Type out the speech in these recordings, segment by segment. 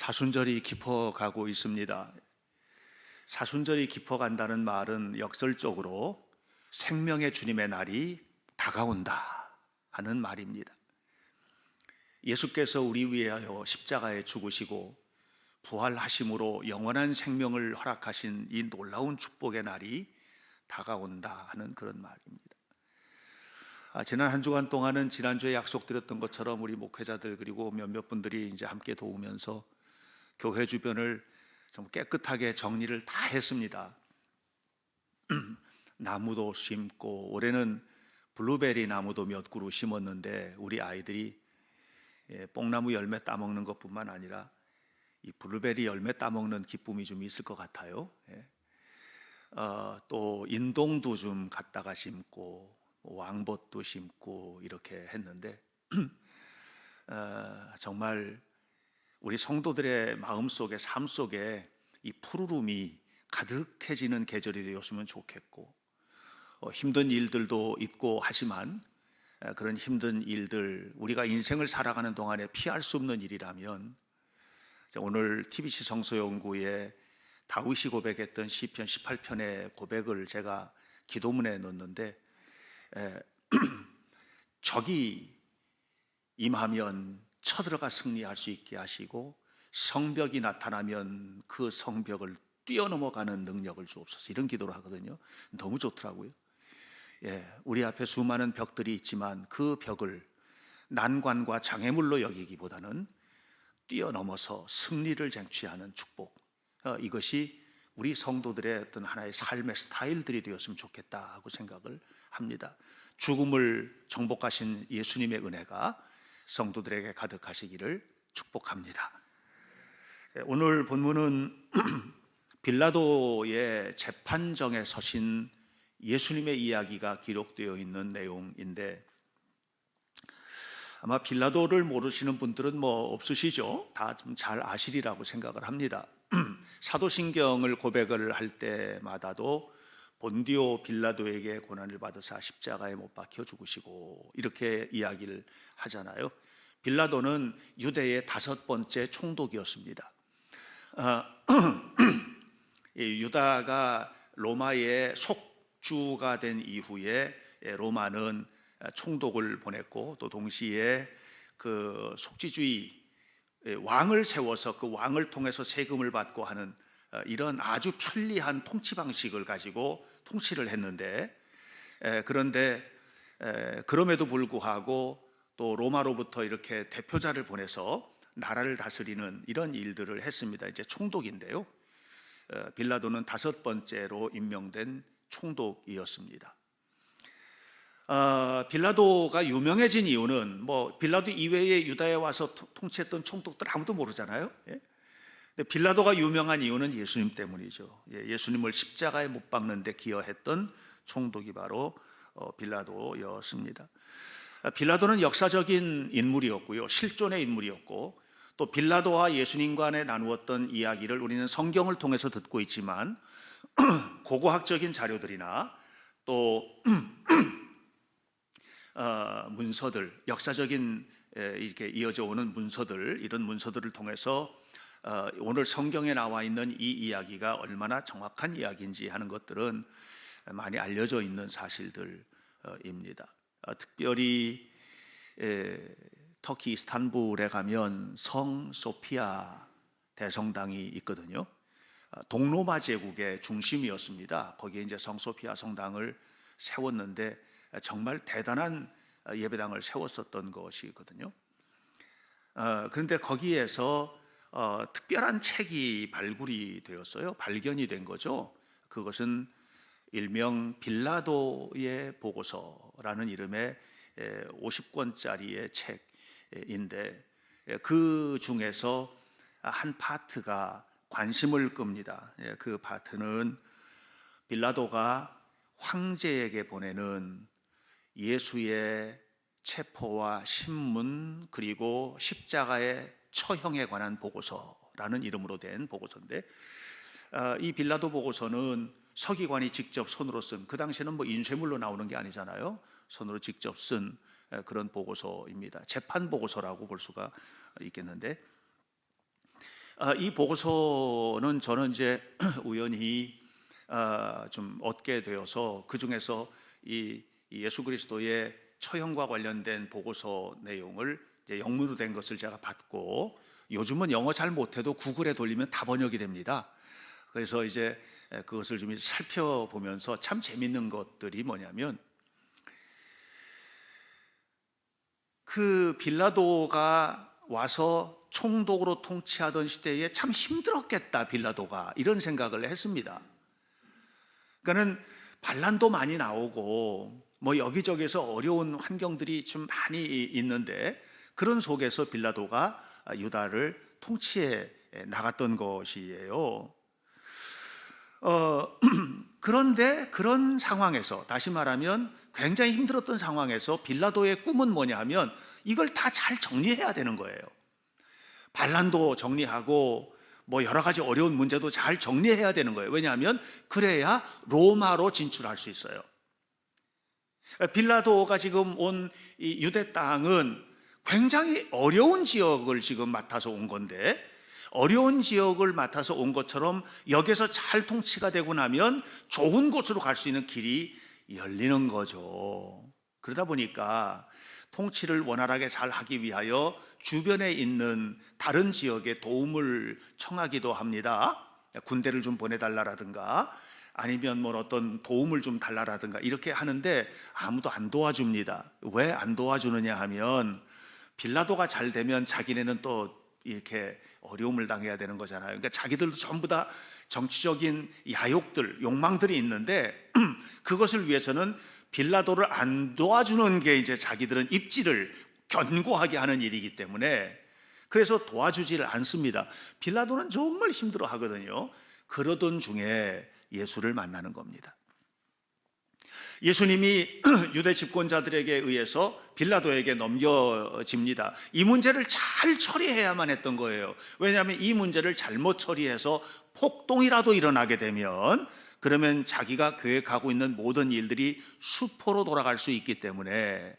사순절이 깊어가고 있습니다. 사순절이 깊어간다는 말은 역설적으로 생명의 주님의 날이 다가온다 하는 말입니다. 예수께서 우리 위하여 십자가에 죽으시고 부활하심으로 영원한 생명을 허락하신 이 놀라운 축복의 날이 다가온다 하는 그런 말입니다. 지난 한 주간 동안은 지난주에 약속드렸던 것처럼 우리 목회자들 그리고 몇몇 분들이 이제 함께 도우면서 교회 주변을 좀 깨끗하게 정리를 다 했습니다. 나무도 심고, 올해는 블루베리 나무도 몇 그루 심었는데 우리 아이들이 뽕나무 열매 따먹는 것뿐만 아니라 이 블루베리 열매 따먹는 기쁨이 좀 있을 것 같아요. 또 인동도 좀 갖다가 심고 왕벗도 심고 이렇게 했는데 정말 우리 성도들의 마음속에 삶 속에 이 푸르름이 가득해지는 계절이 되었으면 좋겠고, 힘든 일들도 있고 하지만 그런 힘든 일들, 우리가 인생을 살아가는 동안에 피할 수 없는 일이라면 오늘 TBC 성서연구에 다윗이 고백했던 시편 18편의 고백을 제가 기도문에 넣었는데, 적이 임하면 쳐들어가 승리할 수 있게 하시고 성벽이 나타나면 그 성벽을 뛰어넘어가는 능력을 주옵소서, 이런 기도를 하거든요. 너무 좋더라고요. 우리 앞에 수많은 벽들이 있지만 그 벽을 난관과 장애물로 여기기보다는 뛰어넘어서 승리를 쟁취하는 축복, 이것이 우리 성도들의 어떤 하나의 삶의 스타일들이 되었으면 좋겠다 하고 생각을 합니다. 죽음을 정복하신 예수님의 은혜가 성도들에게 가득하시기를 축복합니다. 오늘 본문은 빌라도의 재판정에 서신 예수님의 이야기가 기록되어 있는 내용인데, 아마 빌라도를 모르시는 분들은 없으시죠? 다 좀 잘 아시리라고 생각을 합니다. 사도신경을 고백을 할 때마다도 본디오 빌라도에게 고난을 받으사 십자가에 못 박혀 죽으시고 이렇게 이야기를 하잖아요. 빌라도는 유대의 5번째 총독이었습니다. 유다가 로마의 속주가 된 이후에 로마는 총독을 보냈고, 또 동시에 그 속지주의 왕을 세워서 그 왕을 통해서 세금을 받고 하는 이런 아주 편리한 통치 방식을 가지고 통치를 했는데, 그런데 그럼에도 불구하고 또 로마로부터 이렇게 대표자를 보내서 나라를 다스리는 이런 일들을 했습니다. 이제 총독인데요, 빌라도는 5번째로 임명된 총독이었습니다. 빌라도가 유명해진 이유는 빌라도 이외에 유다에 와서 통치했던 총독들 아무도 모르잖아요. 근데 빌라도가 유명한 이유는 예수님 때문이죠. 예수님을 십자가에 못 박는 데 기여했던 총독이 바로 빌라도였습니다. 빌라도는 역사적인 인물이었고요, 실존의 인물이었고, 또 빌라도와 예수님 간에 나누었던 이야기를 우리는 성경을 통해서 듣고 있지만 고고학적인 자료들이나 또 문서들, 역사적인 이렇게 이어져 오는 문서들, 이런 문서들을 통해서 오늘 성경에 나와 있는 이 이야기가 얼마나 정확한 이야기인지 하는 것들은 많이 알려져 있는 사실들입니다. 특별히 터키 이스탄불에 가면 성 소피아 대성당이 있거든요. 동로마 제국의 중심이었습니다. 거기에 이제 성 소피아 성당을 세웠는데 정말 대단한 예배당을 세웠었던 것이거든요. 그런데 거기에서 특별한 책이 발굴이 되었어요. 발견이 된 거죠. 그것은 일명 빌라도의 보고서라는 이름의 50권짜리의 책인데, 그 중에서 한 파트가 관심을 끕니다. 그 파트는 빌라도가 황제에게 보내는 예수의 체포와 신문 그리고 십자가의 처형에 관한 보고서라는 이름으로 된 보고서인데, 이 빌라도 보고서는 서기관이 직접 손으로 쓴, 그 당시에는 인쇄물로 나오는 게 아니잖아요. 손으로 직접 쓴 그런 보고서입니다. 재판 보고서라고 볼 수가 있겠는데, 이 보고서는 저는 이제 우연히 좀 얻게 되어서 그 중에서 이 예수 그리스도의 처형과 관련된 보고서 내용을 이제 영문으로 된 것을 제가 받고, 요즘은 영어 잘 못해도 구글에 돌리면 다 번역이 됩니다. 그래서 이제 그것을 좀 살펴보면서 참 재밌는 것들이 뭐냐면, 그 빌라도가 와서 총독으로 통치하던 시대에 참 힘들었겠다 빌라도가, 이런 생각을 했습니다. 그러니까는 반란도 많이 나오고 뭐 여기저기서 어려운 환경들이 좀 많이 있는데, 그런 속에서 빌라도가 유다를 통치해 나갔던 것이에요. 그런데 그런 상황에서, 다시 말하면 굉장히 힘들었던 상황에서 빌라도의 꿈은 뭐냐면 이걸 다 잘 정리해야 되는 거예요. 반란도 정리하고 뭐 여러 가지 어려운 문제도 잘 정리해야 되는 거예요. 왜냐하면 그래야 로마로 진출할 수 있어요. 빌라도가 지금 온 이 유대 땅은 굉장히 어려운 지역을 지금 맡아서 온 건데, 어려운 지역을 맡아서 온 것처럼 여기서 잘 통치가 되고 나면 좋은 곳으로 갈 수 있는 길이 열리는 거죠. 그러다 보니까 통치를 원활하게 잘 하기 위하여 주변에 있는 다른 지역에 도움을 청하기도 합니다. 군대를 좀 보내달라라든가 아니면 뭐 어떤 도움을 좀 달라라든가 이렇게 하는데 아무도 안 도와줍니다. 왜 안 도와주느냐 하면, 빌라도가 잘 되면 자기네는 또 이렇게 어려움을 당해야 되는 거잖아요. 그러니까 자기들도 전부 다 정치적인 야욕들, 욕망들이 있는데 그것을 위해서는 빌라도를 안 도와주는 게 이제 자기들은 입지를 견고하게 하는 일이기 때문에, 그래서 도와주지를 않습니다. 빌라도는 정말 힘들어 하거든요. 그러던 중에 예수를 만나는 겁니다. 예수님이 유대 집권자들에게 의해서 빌라도에게 넘겨집니다. 이 문제를 잘 처리해야만 했던 거예요. 왜냐하면 이 문제를 잘못 처리해서 폭동이라도 일어나게 되면, 그러면 자기가 계획하고 있는 모든 일들이 수포로 돌아갈 수 있기 때문에,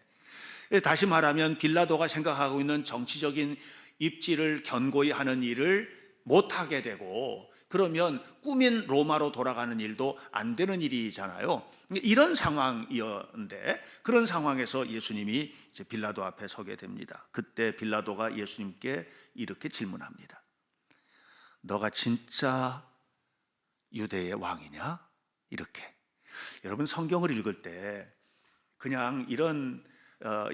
다시 말하면 빌라도가 생각하고 있는 정치적인 입지를 견고히 하는 일을 못하게 되고, 그러면 꾸민 로마로 돌아가는 일도 안 되는 일이잖아요. 이런 상황이었는데, 그런 상황에서 예수님이 이제 빌라도 앞에 서게 됩니다. 그때 빌라도가 예수님께 이렇게 질문합니다. 너가 진짜 유대의 왕이냐? 이렇게. 여러분, 성경을 읽을 때 그냥 이런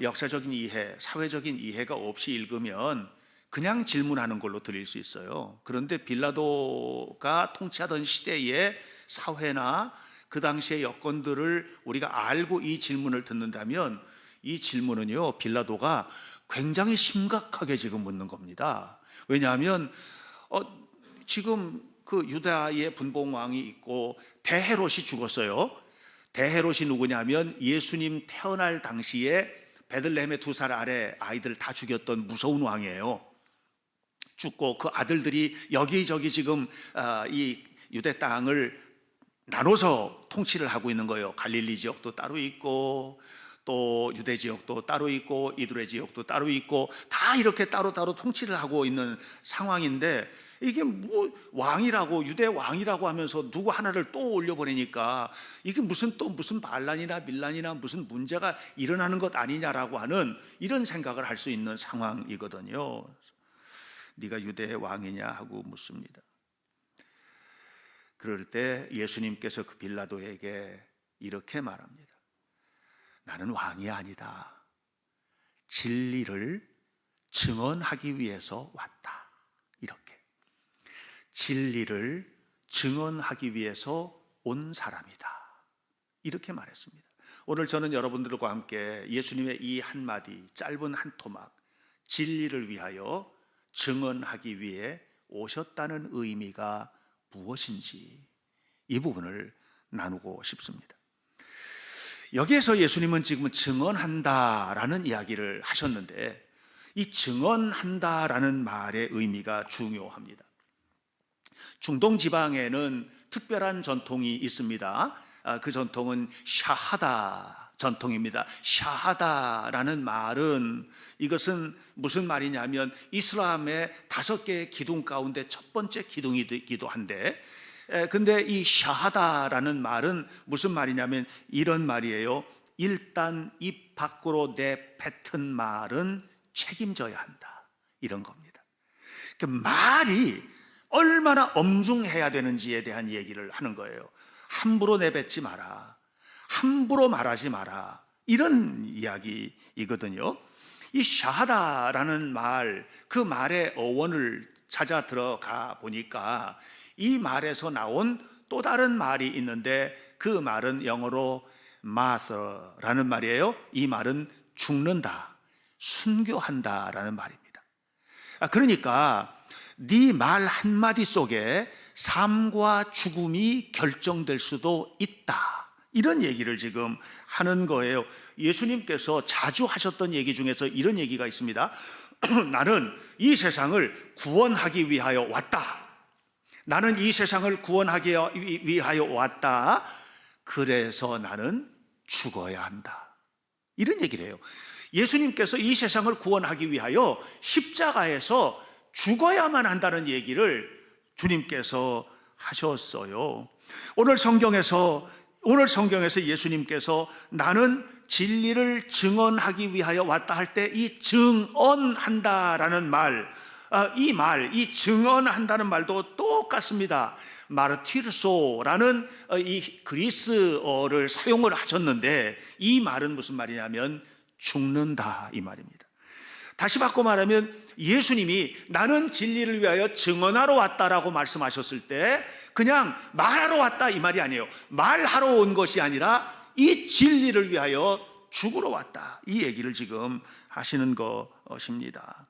역사적인 이해, 사회적인 이해가 없이 읽으면 그냥 질문하는 걸로 들릴 수 있어요. 그런데 빌라도가 통치하던 시대의 사회나 그 당시의 여건들을 우리가 알고 이 질문을 듣는다면, 이 질문은요, 빌라도가 굉장히 심각하게 지금 묻는 겁니다. 왜냐하면 지금 그 유다의 분봉왕이 있고 대헤롯이 죽었어요. 대헤롯이 누구냐면 예수님 태어날 당시에 베들레헴의 2살 아래 아이들 다 죽였던 무서운 왕이에요. 죽고 그 아들들이 여기저기 지금 이 유대 땅을 나눠서 통치를 하고 있는 거예요. 갈릴리 지역도 따로 있고 또 유대 지역도 따로 있고 이두레 지역도 따로 있고, 다 이렇게 따로따로 통치를 하고 있는 상황인데, 이게 뭐 왕이라고, 유대 왕이라고 하면서 누구 하나를 또 올려버리니까 이게 무슨 반란이나 밀란이나 무슨 문제가 일어나는 것 아니냐라고 하는 이런 생각을 할 수 있는 상황이거든요. 네가 유대의 왕이냐 하고 묻습니다. 그럴 때 예수님께서 그 빌라도에게 이렇게 말합니다. 나는 왕이 아니다. 진리를 증언하기 위해서 왔다. 이렇게. 진리를 증언하기 위해서 온 사람이다. 이렇게 말했습니다. 오늘 저는 여러분들과 함께 예수님의 이 한마디, 짧은 한 토막, 진리를 위하여 증언하기 위해 오셨다는 의미가 무엇인지 이 부분을 나누고 싶습니다. 여기에서 예수님은 지금 증언한다라는 이야기를 하셨는데, 이 증언한다라는 말의 의미가 중요합니다. 중동 지방에는 특별한 전통이 있습니다. 그 전통은 샤하다 전통입니다. 샤하다라는 말은 이것은 무슨 말이냐면 이슬람의 5개의 기둥 가운데 첫 번째 기둥이기도 한데, 근데 이 샤하다라는 말은 무슨 말이냐면 이런 말이에요. 일단 입 밖으로 내뱉은 말은 책임져야 한다, 이런 겁니다. 그 말이 얼마나 엄중해야 되는지에 대한 얘기를 하는 거예요. 함부로 내뱉지 마라, 함부로 말하지 마라, 이런 이야기이거든요. 이 샤하다라는 말, 그 말의 어원을 찾아 들어가 보니까 이 말에서 나온 또 다른 말이 있는데, 그 말은 영어로 martyr라는 말이에요. 이 말은 죽는다, 순교한다라는 말입니다. 그러니까 네 말 한마디 속에 삶과 죽음이 결정될 수도 있다, 이런 얘기를 지금 하는 거예요. 예수님께서 자주 하셨던 얘기 중에서 이런 얘기가 있습니다. 나는 이 세상을 구원하기 위하여 왔다. 나는 이 세상을 구원하기 위하여 왔다. 그래서 나는 죽어야 한다, 이런 얘기를 해요. 예수님께서 이 세상을 구원하기 위하여 십자가에서 죽어야만 한다는 얘기를 주님께서 하셨어요. 오늘 성경에서 예수님께서 나는 진리를 증언하기 위하여 왔다 할 때 이 증언한다라는 말, 이 증언한다는 말도 똑같습니다. 마르티르소라는 이 그리스어를 사용을 하셨는데, 이 말은 무슨 말이냐면 죽는다, 이 말입니다. 다시 바꿔 말하면 예수님이 나는 진리를 위하여 증언하러 왔다라고 말씀하셨을 때 그냥 말하러 왔다, 이 말이 아니에요. 말하러 온 것이 아니라 이 진리를 위하여 죽으러 왔다, 이 얘기를 지금 하시는 것입니다.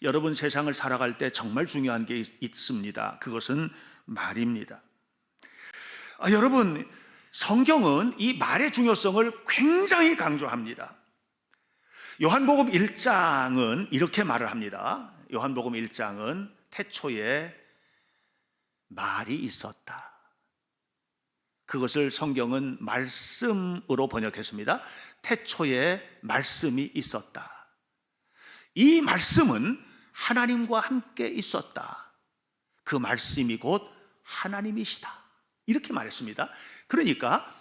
여러분, 세상을 살아갈 때 정말 중요한 게 있습니다. 그것은 말입니다. 여러분, 성경은 이 말의 중요성을 굉장히 강조합니다. 요한복음 1장은 이렇게 말을 합니다. 요한복음 1장은 태초에 말이 있었다. 그것을 성경은 말씀으로 번역했습니다. 태초에 말씀이 있었다. 이 말씀은 하나님과 함께 있었다. 그 말씀이 곧 하나님이시다, 이렇게 말했습니다. 그러니까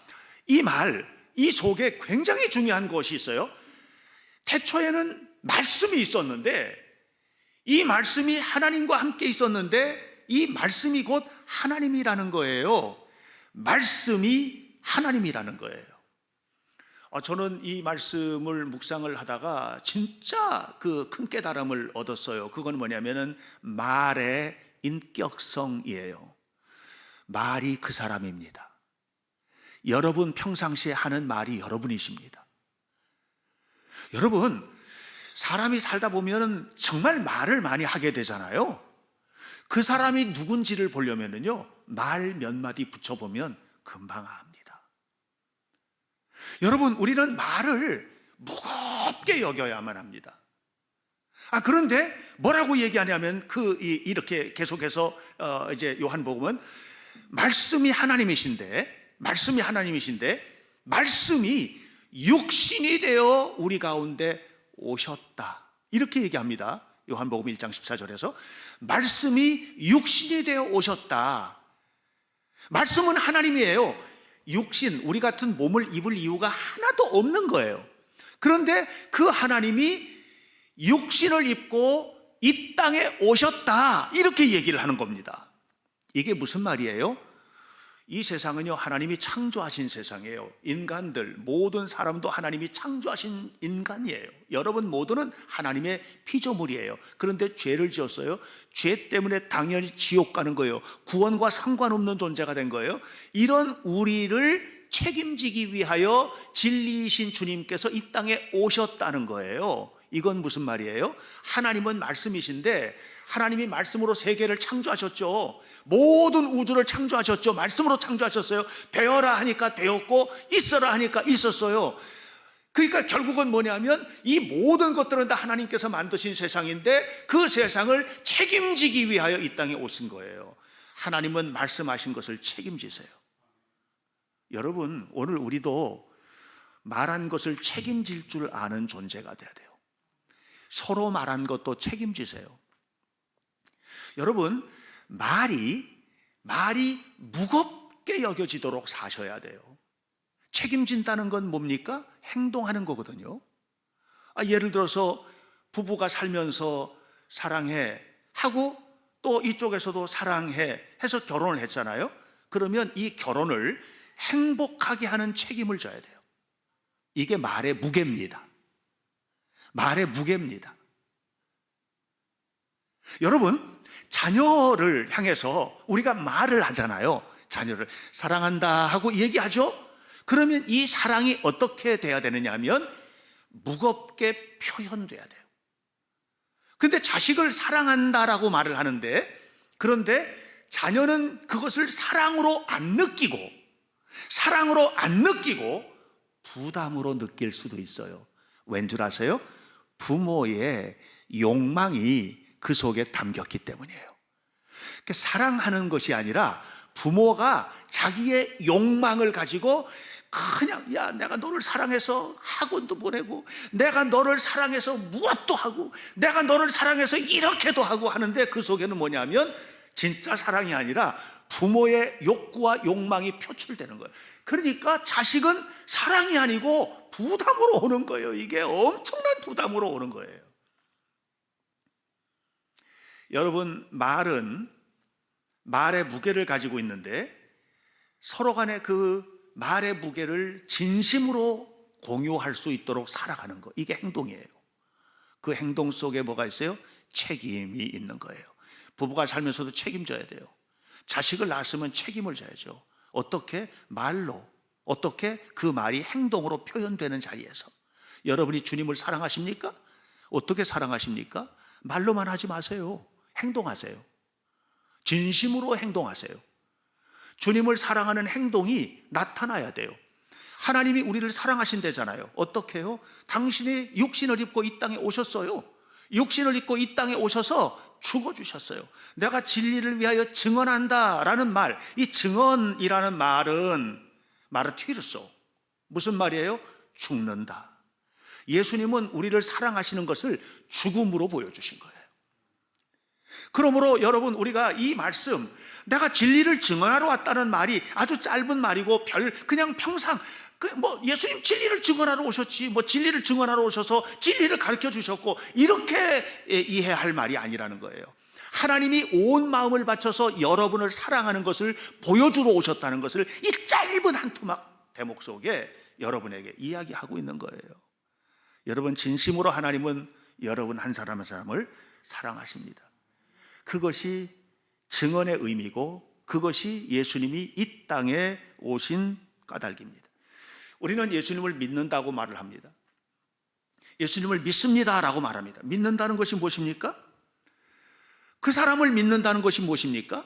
이 속에 굉장히 중요한 것이 있어요. 태초에는 말씀이 있었는데, 이 말씀이 하나님과 함께 있었는데, 이 말씀이 곧 하나님이라는 거예요. 말씀이 하나님이라는 거예요. 저는 이 말씀을 묵상을 하다가 진짜 그 큰 깨달음을 얻었어요. 그건 뭐냐면은 말의 인격성이에요. 말이 그 사람입니다. 여러분 평상시에 하는 말이 여러분이십니다. 여러분, 사람이 살다 보면 정말 말을 많이 하게 되잖아요. 그 사람이 누군지를 보려면요, 말 몇 마디 붙여보면 금방 압니다. 여러분, 우리는 말을 무겁게 여겨야만 합니다. 그런데 뭐라고 얘기하냐면 이렇게 계속해서 이제 요한복음은 말씀이 하나님이신데 말씀이 육신이 되어 우리 가운데 오셨다, 이렇게 얘기합니다. 요한복음 1장 14절에서 말씀이 육신이 되어 오셨다. 말씀은 하나님이에요. 육신, 우리 같은 몸을 입을 이유가 하나도 없는 거예요. 그런데 그 하나님이 육신을 입고 이 땅에 오셨다, 이렇게 얘기를 하는 겁니다. 이게 무슨 말이에요? 이 세상은요, 하나님이 창조하신 세상이에요. 인간들, 모든 사람도 하나님이 창조하신 인간이에요. 여러분 모두는 하나님의 피조물이에요. 그런데 죄를 지었어요. 죄 때문에 당연히 지옥 가는 거예요. 구원과 상관없는 존재가 된 거예요. 이런 우리를 책임지기 위하여 진리이신 주님께서 이 땅에 오셨다는 거예요. 이건 무슨 말이에요? 하나님은 말씀이신데 하나님이 말씀으로 세계를 창조하셨죠. 모든 우주를 창조하셨죠. 말씀으로 창조하셨어요. 되어라 하니까 되었고 있어라 하니까 있었어요. 그러니까 결국은 뭐냐면 이 모든 것들은 다 하나님께서 만드신 세상인데 그 세상을 책임지기 위하여 이 땅에 오신 거예요. 하나님은 말씀하신 것을 책임지세요. 여러분, 오늘 우리도 말한 것을 책임질 줄 아는 존재가 돼야 돼요. 서로 말한 것도 책임지세요. 여러분, 말이 무겁게 여겨지도록 사셔야 돼요. 책임진다는 건 뭡니까? 행동하는 거거든요. 예를 들어서 부부가 살면서 사랑해 하고 또 이쪽에서도 사랑해 해서 결혼을 했잖아요. 그러면 이 결혼을 행복하게 하는 책임을 져야 돼요. 이게 말의 무게입니다. 말의 무게입니다. 여러분, 자녀를 향해서 우리가 말을 하잖아요. 자녀를 사랑한다 하고 얘기하죠. 그러면 이 사랑이 어떻게 돼야 되느냐 하면 무겁게 표현돼야 돼요. 근데 자식을 사랑한다라고 말을 하는데, 그런데 자녀는 그것을 사랑으로 안 느끼고 부담으로 느낄 수도 있어요. 왠 줄 아세요? 부모의 욕망이 그 속에 담겼기 때문이에요. 사랑하는 것이 아니라 부모가 자기의 욕망을 가지고 그냥 내가 너를 사랑해서 학원도 보내고, 내가 너를 사랑해서 무엇도 하고, 내가 너를 사랑해서 이렇게도 하고 하는데 그 속에는 뭐냐면 진짜 사랑이 아니라 부모의 욕구와 욕망이 표출되는 거예요. 그러니까 자식은 사랑이 아니고 부담으로 오는 거예요. 이게 엄청난 부담으로 오는 거예요. 여러분, 말은 말의 무게를 가지고 있는데 서로 간에 그 말의 무게를 진심으로 공유할 수 있도록 살아가는 거, 이게 행동이에요. 그 행동 속에 뭐가 있어요? 책임이 있는 거예요. 부부가 살면서도 책임져야 돼요. 자식을 낳았으면 책임을 져야죠. 어떻게? 말로. 어떻게? 그 말이 행동으로 표현되는 자리에서. 여러분이 주님을 사랑하십니까? 어떻게 사랑하십니까? 말로만 하지 마세요. 행동하세요. 진심으로 행동하세요. 주님을 사랑하는 행동이 나타나야 돼요. 하나님이 우리를 사랑하신대잖아요. 어떻게 해요? 당신이 육신을 입고 이 땅에 오셨어요. 육신을 입고 이 땅에 오셔서 죽어주셨어요. 내가 진리를 위하여 증언한다라는 말, 이 증언이라는 말은 마르티르소, 무슨 말이에요? 죽는다. 예수님은 우리를 사랑하시는 것을 죽음으로 보여주신 거예요. 그러므로 여러분, 우리가 이 말씀, 내가 진리를 증언하러 왔다는 말이 아주 짧은 말이고 그냥 평상 예수님 진리를 증언하러 오셨지, 진리를 증언하러 오셔서 진리를 가르쳐 주셨고, 이렇게 이해할 말이 아니라는 거예요. 하나님이 온 마음을 바쳐서 여러분을 사랑하는 것을 보여주러 오셨다는 것을 이 짧은 한 토막 대목 속에 여러분에게 이야기하고 있는 거예요. 여러분, 진심으로 하나님은 여러분 한 사람 한 사람을 사랑하십니다. 그것이 증언의 의미고, 그것이 예수님이 이 땅에 오신 까닭입니다. 우리는 예수님을 믿는다고 말을 합니다. 예수님을 믿습니다라고 말합니다. 믿는다는 것이 무엇입니까? 그 사람을 믿는다는 것이 무엇입니까?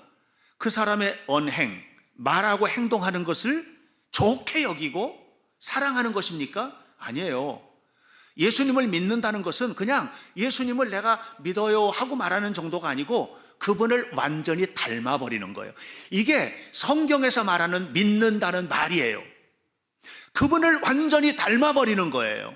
그 사람의 언행, 말하고 행동하는 것을 좋게 여기고 사랑하는 것입니까? 아니에요. 예수님을 믿는다는 것은 그냥 예수님을 내가 믿어요 하고 말하는 정도가 아니고 그분을 완전히 닮아버리는 거예요. 이게 성경에서 말하는 믿는다는 말이에요. 그분을 완전히 닮아버리는 거예요.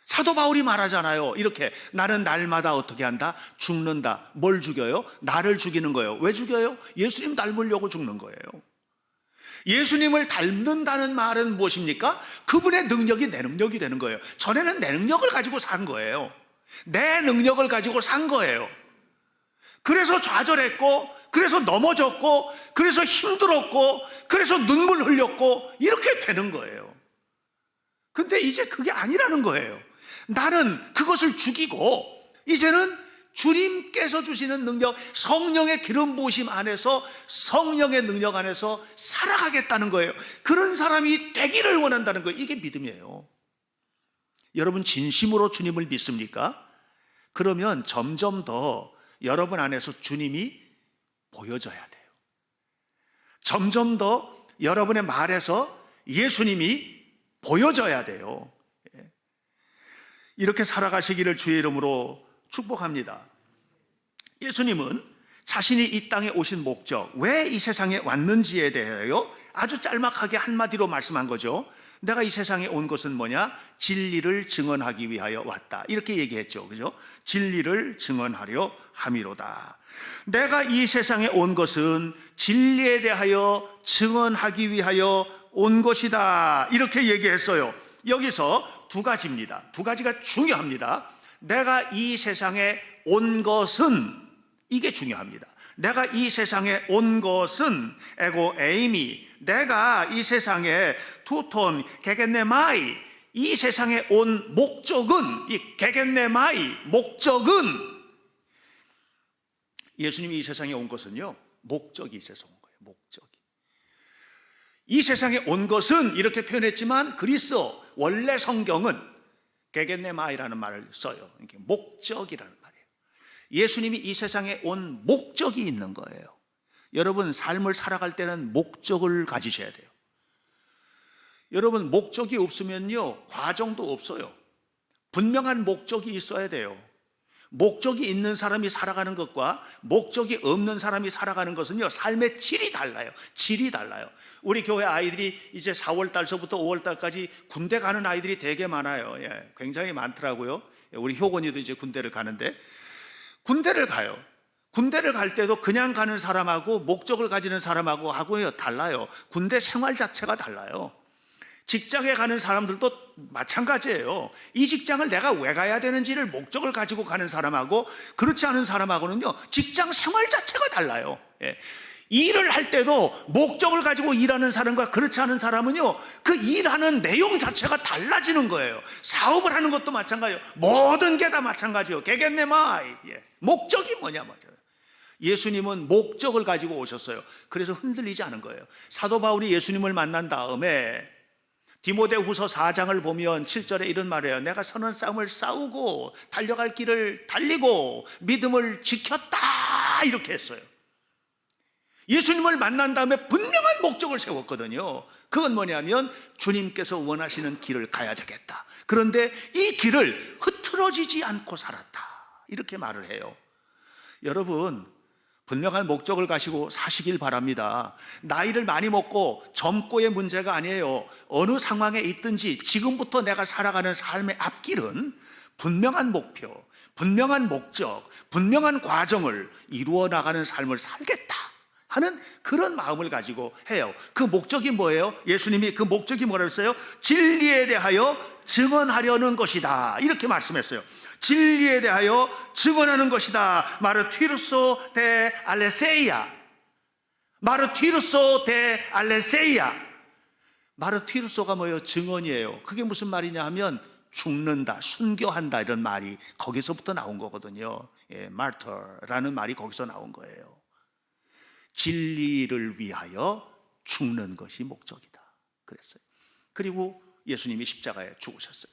사도 바울이 말하잖아요. 이렇게, 나는 날마다 어떻게 한다? 죽는다. 뭘 죽여요? 나를 죽이는 거예요. 왜 죽여요? 예수님 닮으려고 죽는 거예요. 예수님을 닮는다는 말은 무엇입니까? 그분의 능력이 내 능력이 되는 거예요. 전에는 내 능력을 가지고 산 거예요. 내 능력을 가지고 산 거예요. 그래서 좌절했고, 그래서 넘어졌고, 그래서 힘들었고, 그래서 눈물 흘렸고, 이렇게 되는 거예요. 근데 이제 그게 아니라는 거예요. 나는 그것을 죽이고 이제는 주님께서 주시는 능력, 성령의 기름 부으심 안에서, 성령의 능력 안에서 살아가겠다는 거예요. 그런 사람이 되기를 원한다는 거예요. 이게 믿음이에요. 여러분, 진심으로 주님을 믿습니까? 그러면 점점 더 여러분 안에서 주님이 보여져야 돼요. 점점 더 여러분의 말에서 예수님이 보여져야 돼요. 이렇게 살아가시기를 주의 이름으로 축복합니다. 예수님은 자신이 이 땅에 오신 목적, 왜 이 세상에 왔는지에 대하여 아주 짤막하게 한마디로 말씀한 거죠. 내가 이 세상에 온 것은 뭐냐? 진리를 증언하기 위하여 왔다. 이렇게 얘기했죠. 그죠? 진리를 증언하려 함이로다. 내가 이 세상에 온 것은 진리에 대하여 증언하기 위하여 온 것이다. 이렇게 얘기했어요. 여기서 두 가지입니다. 두 가지가 중요합니다. 내가 이 세상에 온 것은, 이게 중요합니다. 내가 이 세상에 온 것은 에고 에이미, 내가 이 세상에 투톤 게겐네마이, 이 세상에 온 목적은, 이 게겐네마이 목적은, 예수님이 이 세상에 온 것은요, 목적이 있어서 온 거예요. 목적이. 이 세상에 온 것은 이렇게 표현했지만 그리스어 원래 성경은 게겐네마이라는 말을 써요. 이게 목적이라는 말이에요. 예수님이 이 세상에 온 목적이 있는 거예요. 여러분, 삶을 살아갈 때는 목적을 가지셔야 돼요. 여러분, 목적이 없으면요, 과정도 없어요. 분명한 목적이 있어야 돼요. 목적이 있는 사람이 살아가는 것과 목적이 없는 사람이 살아가는 것은요, 삶의 질이 달라요. 질이 달라요. 우리 교회 아이들이 이제 4월 달서부터 5월 달까지 군대 가는 아이들이 되게 많아요. 예, 굉장히 많더라고요. 우리 효건이도 이제 군대를 가는데, 군대를 가요. 군대를 갈 때도 그냥 가는 사람하고 목적을 가지는 사람하고요 달라요. 군대 생활 자체가 달라요. 직장에 가는 사람들도 마찬가지예요. 이 직장을 내가 왜 가야 되는지를 목적을 가지고 가는 사람하고 그렇지 않은 사람하고는요, 직장 생활 자체가 달라요. 예. 일을 할 때도 목적을 가지고 일하는 사람과 그렇지 않은 사람은요, 그 일하는 내용 자체가 달라지는 거예요. 사업을 하는 것도 마찬가지예요. 모든 게 다 마찬가지예요. 게겐네마이. 예. 목적이 뭐냐 말이에요. 예수님은 목적을 가지고 오셨어요. 그래서 흔들리지 않은 거예요. 사도 바울이 예수님을 만난 다음에 디모데후서 4장을 보면 7절에 이런 말이에요. 내가 선한 싸움을 싸우고 달려갈 길을 달리고 믿음을 지켰다, 이렇게 했어요. 예수님을 만난 다음에 분명한 목적을 세웠거든요. 그건 뭐냐면 주님께서 원하시는 길을 가야 되겠다. 그런데 이 길을 흐트러지지 않고 살았다, 이렇게 말을 해요. 여러분, 분명한 목적을 가지고 사시길 바랍니다. 나이를 많이 먹고 젊고의 문제가 아니에요. 어느 상황에 있든지 지금부터 내가 살아가는 삶의 앞길은 분명한 목표, 분명한 목적, 분명한 과정을 이루어 나가는 삶을 살겠다 하는 그런 마음을 가지고 해요. 그 목적이 뭐예요? 예수님이 그 목적이 뭐라고 했어요? 진리에 대하여 증언하려는 것이다, 이렇게 말씀했어요. 진리에 대하여 증언하는 것이다. 마르티루소 데 알레세이아. 마르티루소 데 알레세이아. 마르티루소가 뭐예요? 증언이에요. 그게 무슨 말이냐 하면 죽는다, 순교한다, 이런 말이 거기서부터 나온 거거든요. 예, martyr라는 말이 거기서 나온 거예요. 진리를 위하여 죽는 것이 목적이다, 그랬어요. 그리고 예수님이 십자가에 죽으셨어요.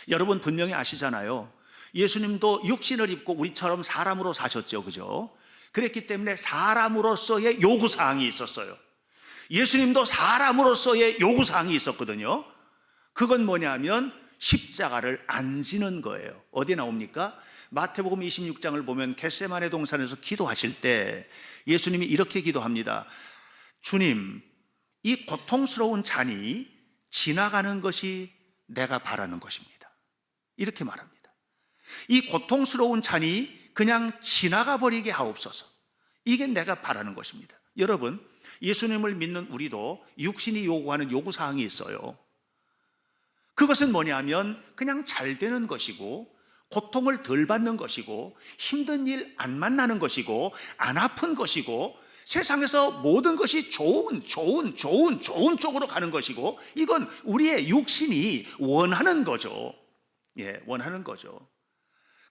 여러분 분명히 아시잖아요. 예수님도 육신을 입고 우리처럼 사람으로 사셨죠, 그죠? 그랬기 때문에 사람으로서의 요구사항이 있었어요. 예수님도 사람으로서의 요구사항이 있었거든요. 그건 뭐냐면 십자가를 안 지는 거예요. 어디에 나옵니까? 마태복음 26장을 보면 겟세마네 동산에서 기도하실 때 예수님이 이렇게 기도합니다. 주님, 이 고통스러운 잔이 지나가는 것이 내가 바라는 것입니다, 이렇게 말합니다. 이 고통스러운 잔이 그냥 지나가 버리게 하옵소서. 이게 내가 바라는 것입니다. 여러분, 예수님을 믿는 우리도 육신이 요구하는 요구사항이 있어요. 그것은 뭐냐면 그냥 잘 되는 것이고, 고통을 덜 받는 것이고, 힘든 일 안 만나는 것이고, 안 아픈 것이고, 세상에서 모든 것이 좋은 쪽으로 가는 것이고, 이건 우리의 육신이 원하는 거죠. 예, 원하는 거죠.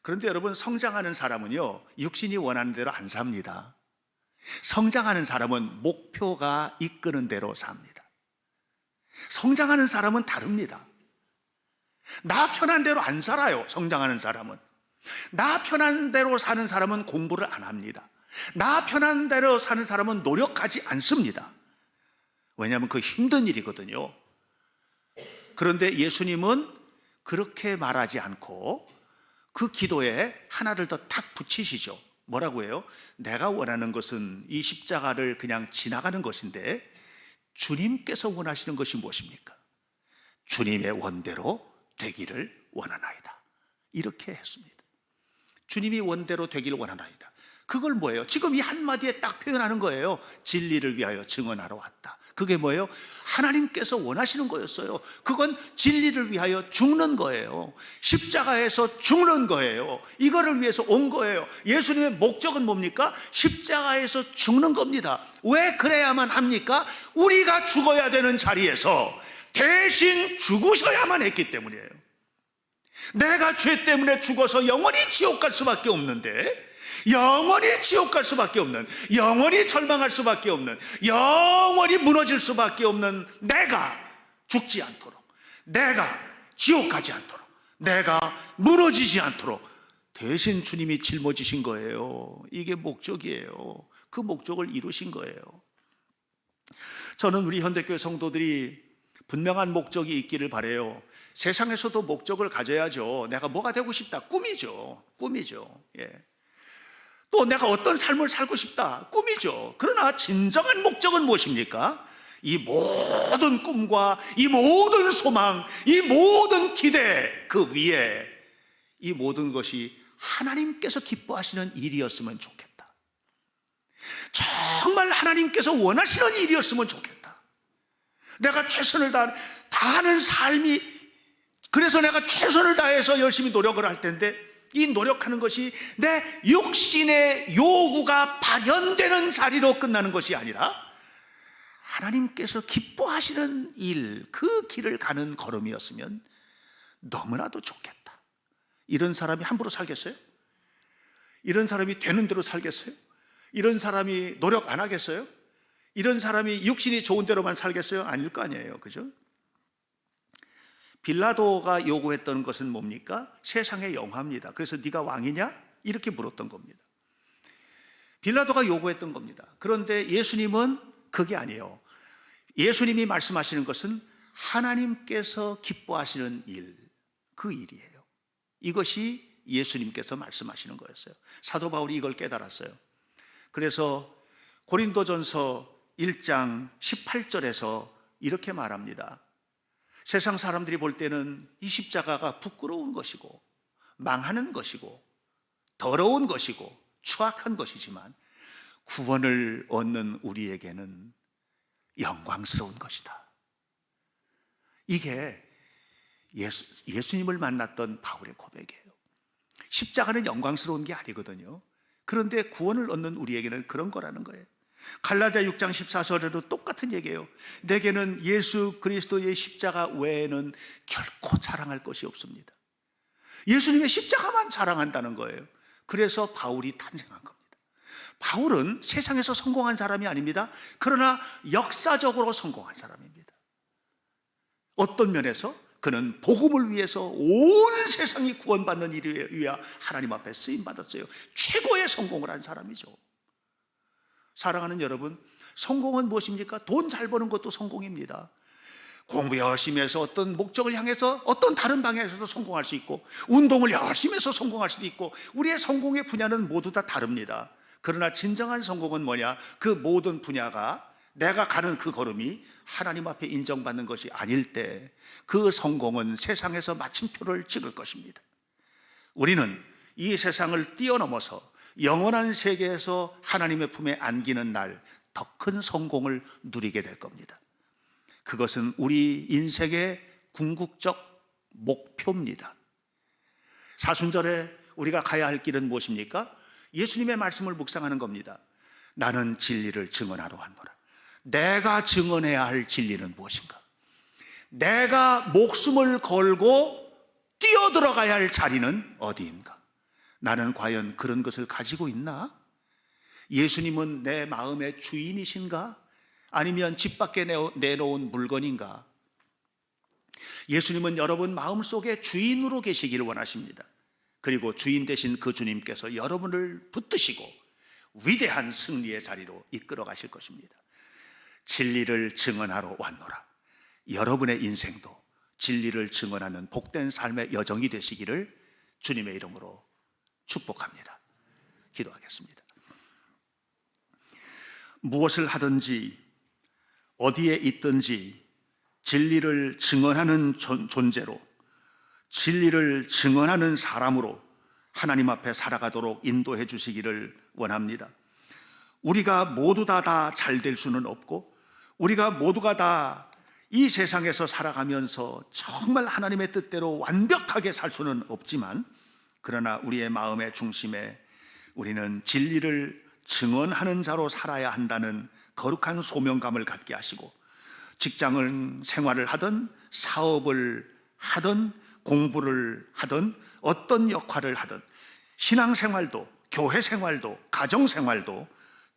그런데 여러분, 성장하는 사람은요, 육신이 원하는 대로 안 삽니다. 성장하는 사람은 목표가 이끄는 대로 삽니다. 성장하는 사람은 다릅니다. 나 편한 대로 안 살아요. 성장하는 사람은. 나 편한 대로 사는 사람은 공부를 안 합니다. 나 편한 대로 사는 사람은 노력하지 않습니다. 왜냐하면 그 힘든 일이거든요. 그런데 예수님은 그렇게 말하지 않고 그 기도에 하나를 더 탁 붙이시죠. 뭐라고 해요? 내가 원하는 것은 이 십자가를 그냥 지나가는 것인데 주님께서 원하시는 것이 무엇입니까? 주님의 원대로 되기를 원하나이다. 이렇게 했습니다. 주님이 원대로 되기를 원하나이다. 그걸 뭐예요? 지금 이 한마디에 딱 표현하는 거예요. 진리를 위하여 증언하러 왔다. 그게 뭐예요? 하나님께서 원하시는 거였어요. 그건 진리를 위하여 죽는 거예요. 십자가에서 죽는 거예요. 이거를 위해서 온 거예요. 예수님의 목적은 뭡니까? 십자가에서 죽는 겁니다. 왜 그래야만 합니까? 우리가 죽어야 되는 자리에서 대신 죽으셔야만 했기 때문이에요. 내가 죄 때문에 죽어서 영원히 지옥 갈 수밖에 없는데, 영원히 지옥 갈 수밖에 없는, 영원히 절망할 수밖에 없는, 영원히 무너질 수밖에 없는 내가 죽지 않도록, 내가 지옥 가지 않도록, 내가 무너지지 않도록 대신 주님이 짊어지신 거예요. 이게 목적이에요. 그 목적을 이루신 거예요. 저는 우리 현대교회 성도들이 분명한 목적이 있기를 바라요. 세상에서도 목적을 가져야죠. 내가 뭐가 되고 싶다. 꿈이죠. 예. 또 내가 어떤 삶을 살고 싶다. 꿈이죠. 그러나 진정한 목적은 무엇입니까? 이 모든 꿈과 이 모든 소망, 이 모든 기대 그 위에 이 모든 것이 하나님께서 기뻐하시는 일이었으면 좋겠다. 정말 하나님께서 원하시는 일이었으면 좋겠다. 내가 최선을 다하는 삶이, 그래서 내가 최선을 다해서 열심히 노력을 할 텐데, 이 노력하는 것이 내 육신의 요구가 발현되는 자리로 끝나는 것이 아니라 하나님께서 기뻐하시는 일, 그 길을 가는 걸음이었으면 너무나도 좋겠다. 이런 사람이 함부로 살겠어요? 이런 사람이 되는 대로 살겠어요? 이런 사람이 노력 안 하겠어요? 이런 사람이 육신이 좋은 대로만 살겠어요? 아닐 거 아니에요. 그죠? 빌라도가 요구했던 것은 뭡니까? 세상의 영화입니다. 그래서 네가 왕이냐? 이렇게 물었던 겁니다. 빌라도가 요구했던 겁니다. 그런데 예수님은 그게 아니에요. 예수님이 말씀하시는 것은 하나님께서 기뻐하시는 일, 그 일이에요. 이것이 예수님께서 말씀하시는 거였어요. 사도 바울이 이걸 깨달았어요. 그래서 고린도전서 1장 18절에서 이렇게 말합니다. 세상 사람들이 볼 때는 이 십자가가 부끄러운 것이고 망하는 것이고 더러운 것이고 추악한 것이지만 구원을 얻는 우리에게는 영광스러운 것이다. 이게 예수님을 만났던 바울의 고백이에요. 십자가는 영광스러운 게 아니거든요. 그런데 구원을 얻는 우리에게는 그런 거라는 거예요. 갈라디아 6장 14절에도 똑같은 얘기예요. 내게는 예수 그리스도의 십자가 외에는 결코 자랑할 것이 없습니다. 예수님의 십자가만 자랑한다는 거예요. 그래서 바울이 탄생한 겁니다. 바울은 세상에서 성공한 사람이 아닙니다. 그러나 역사적으로 성공한 사람입니다. 어떤 면에서 그는 복음을 위해서 온 세상이 구원받는 일을 위해 하나님 앞에 쓰임받았어요. 최고의 성공을 한 사람이죠. 사랑하는 여러분, 성공은 무엇입니까? 돈 잘 버는 것도 성공입니다. 공부 열심히 해서 어떤 목적을 향해서 어떤 다른 방향에서도 성공할 수 있고, 운동을 열심히 해서 성공할 수도 있고, 우리의 성공의 분야는 모두 다 다릅니다. 그러나 진정한 성공은 뭐냐? 그 모든 분야가 내가 가는 그 걸음이 하나님 앞에 인정받는 것이 아닐 때 그 성공은 세상에서 마침표를 찍을 것입니다. 우리는 이 세상을 뛰어넘어서 영원한 세계에서 하나님의 품에 안기는 날 더 큰 성공을 누리게 될 겁니다. 그것은 우리 인생의 궁극적 목표입니다. 사순절에 우리가 가야 할 길은 무엇입니까? 예수님의 말씀을 묵상하는 겁니다. 나는 진리를 증언하러 왔노라. 내가 증언해야 할 진리는 무엇인가? 내가 목숨을 걸고 뛰어들어가야 할 자리는 어디인가? 나는 과연 그런 것을 가지고 있나? 예수님은 내 마음의 주인이신가? 아니면 집 밖에 내놓은 물건인가? 예수님은 여러분 마음속에 주인으로 계시기를 원하십니다. 그리고 주인 되신 그 주님께서 여러분을 붙드시고 위대한 승리의 자리로 이끌어 가실 것입니다. 진리를 증언하러 왔노라. 여러분의 인생도 진리를 증언하는 복된 삶의 여정이 되시기를 주님의 이름으로 축복합니다. 기도하겠습니다. 무엇을 하든지 어디에 있든지 진리를 증언하는 존재로, 진리를 증언하는 사람으로 하나님 앞에 살아가도록 인도해 주시기를 원합니다. 우리가 모두 다 잘 될 수는 없고, 우리가 모두가 다 이 세상에서 살아가면서 정말 하나님의 뜻대로 완벽하게 살 수는 없지만, 그러나 우리의 마음의 중심에 우리는 진리를 증언하는 자로 살아야 한다는 거룩한 소명감을 갖게 하시고, 직장을 생활을 하든 사업을 하든 공부를 하든 어떤 역할을 하든 신앙생활도 교회 생활도 가정 생활도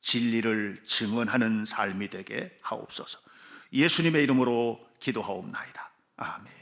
진리를 증언하는 삶이 되게 하옵소서. 예수님의 이름으로 기도하옵나이다. 아멘.